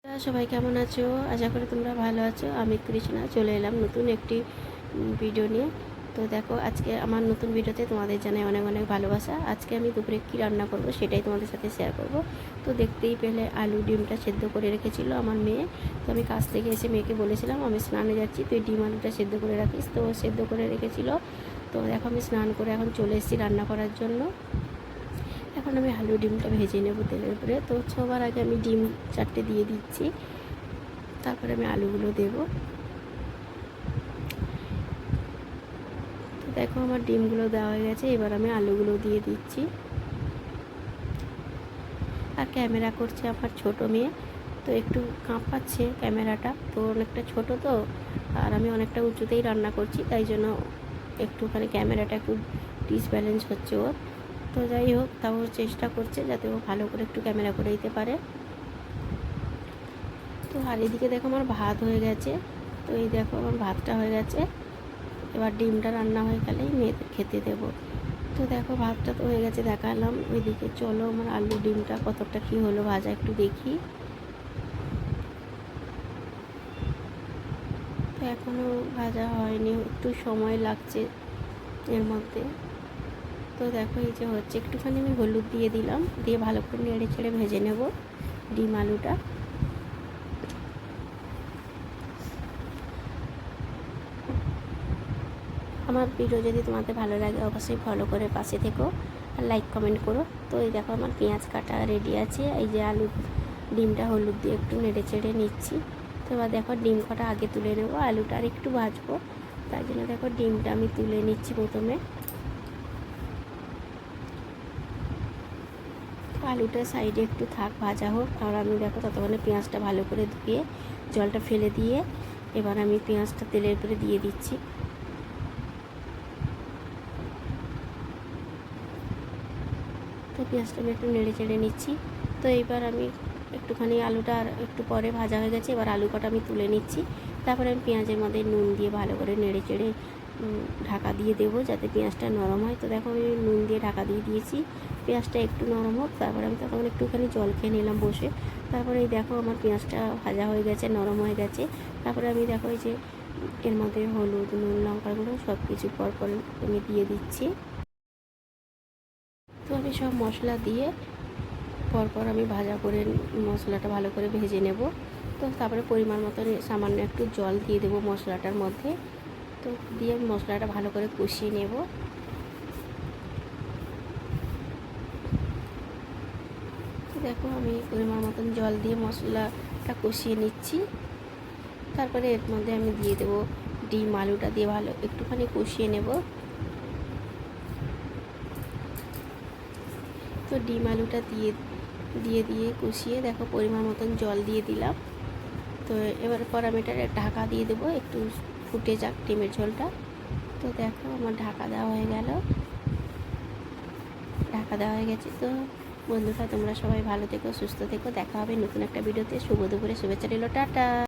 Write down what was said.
সবাই কেমন আছো? আশা করি তোমরা ভালো আছো। আমি কৃষ্ণা চলে এলাম নতুন একটি ভিডিও নিয়ে। তো দেখো, আজকে আমার নতুন ভিডিওতে তোমাদের জানাই অনেক অনেক ভালোবাসা। আজকে আমি দুপুরে কী রান্না করব সেটাই তোমাদের সাথে শেয়ার করব। তো দেখতেই পেলে আলু ডিমটা সেদ্ধ করে রেখেছিল আমার মেয়ে। তো আমি কাছ থেকে এসে মেয়েকে বলেছিলাম আমি স্নানে যাচ্ছি, তুই ডিম আলুটা সেদ্ধ করে রাখিস। তো সেদ্ধ করে রেখেছিল। তো দেখো আমি স্নান করে এখন চলে এসেছি রান্না করার জন্য। এখন আমি আলু ডিমটা ভেজে নেব তেলের উপরে। তো সবার আগে আমি ডিম 4টে দিয়ে দিচ্ছি, তারপরে আমি আলুগুলো দেব। তো দেখো আমার ডিমগুলো দেওয়া হয়ে গেছে, এবার আমি আলুগুলো দিয়ে দিচ্ছি। আর ক্যামেরা করছে আমার ছোট মেয়ে, তো একটু কাঁপাচ্ছে ক্যামেরাটা, তো অনেকটা ছোট তো, আর আমি অনেকটা উঁচুতেই রান্না করছি, তাই জন্য একটুখানি ক্যামেরাটা একটু ডিসব্যালেন্স হচ্ছে ওর। তো যাই হোক, তাও চেষ্টা করছে যাতে ও ভালো করে একটু ক্যামেরা করে দিতে পারে। তো আর এদিকে দেখো আমার ভাত হয়ে গেছে। তো এই দেখো আমার ভাতটা হয়ে গেছে, এবার ডিমটা রান্না হয়ে গেলেই মেয়েদের খেতে দেবো। তো দেখো ভাতটা তো হয়ে গেছে দেখালাম। ওইদিকে চলো আমার আলু ডিমটা কতটা কী হলো ভাজা একটু দেখি। তো এখনও ভাজা হয়নি, একটু সময় লাগছে এর মধ্যে। তো দেখো এই যে হচ্ছে, একটুখানি আমি হলুদ দিয়ে দিলাম, দিয়ে ভালো করে নেড়ে ছেড়ে ভেজে নেব ডিম আলুটা। আমার ভিডিও যদি তোমাদের ভালো লাগে অবশ্যই ফলো করে পাশে থেকো আর লাইক কমেন্ট করো। তো এই দেখো আমার পেঁয়াজ কাটা রেডি আছে। এই যে আলু ডিমটা হলুদ দিয়ে একটু নেড়ে চেড়ে নিচ্ছি। তো এবার দেখো ডিম কটা আগে তুলে নেবো, আলুটা আর একটু ভাজবো, তাই জন্য দেখো ডিমটা আমি তুলে নিচ্ছি প্রথমে। আলুটা সাইডে একটু থাক, ভাজা হোক, আর আমি দেখো ততক্ষণে পেঁয়াজটা ভালো করে ধুয়ে জলটা ফেলে দিয়ে এবার আমি পেঁয়াজটা তেলের উপরে দিয়ে দিচ্ছি। তো পেঁয়াজটা আমি একটু নেড়ে চেড়ে নিচ্ছি। তো এইবার আমি একটুখানি আলুটা আর একটু পরে ভাজা হয়ে গেছে, এবার আলু কটা আমি তুলে নিচ্ছি। তারপরে আমি পেঁয়াজের মধ্যে নুন দিয়ে ভালো করে নেড়ে চেড়ে ঢাকা দিয়ে দেবো যাতে পেঁয়াজটা নরম হয়। তো দেখো আমি নুন দিয়ে ঢাকা দিয়ে দিয়েছি, পেঁয়াজটা একটু নরম হোক, তারপরে আমি তখন একটুখানি জল খেয়ে নিলাম বসে। তারপরে এই দেখো আমার পেঁয়াজটা ভাজা হয়ে গেছে, নরম হয়ে গেছে। তারপরে আমি দেখো এই যে এর মধ্যে হলুদ নুন লঙ্কাগুলো সব কিছু পরপর আমি দিয়ে দিচ্ছি। তো আমি সব মশলা দিয়ে পরপর আমি ভাজা করে মশলাটা ভালো করে ভেজে নেব। তো তারপরে পরিমাণ মতো সামান্য একটু জল দিয়ে দেবো মশলাটার মধ্যে। তো দিয়ে আমি মশলাটা ভালো করে কষিয়ে নেব। তো দেখো আমি পরিমাণ মতন জল দিয়ে মশলাটা কষিয়ে নিচ্ছি। তারপরে এর মধ্যে আমি দিয়ে দেবো ডিম আলুটা দিয়ে ভালো একটুখানি কষিয়ে নেব। তো ডিম আলুটা দিয়ে দিয়ে কষিয়ে দেখো পরিমাণ মতন জল দিয়ে দিলাম। তো এবার পর আমি এটা ঢাকা দিয়ে দেবো, একটু ফুটে যাক ডিমের ঝোলটা। তো দেখো আমার ঢাকা দেওয়া হয়ে গেল, ঢাকা দেওয়া হয়ে গেছে। তো বন্ধুরা তোমরা সবাই ভালো থেকো, সুস্থ থেকো, দেখা হবে নতুন একটা ভিডিওতে। শুভ দুপুরে শুভেচ্ছা রইল, টাটা।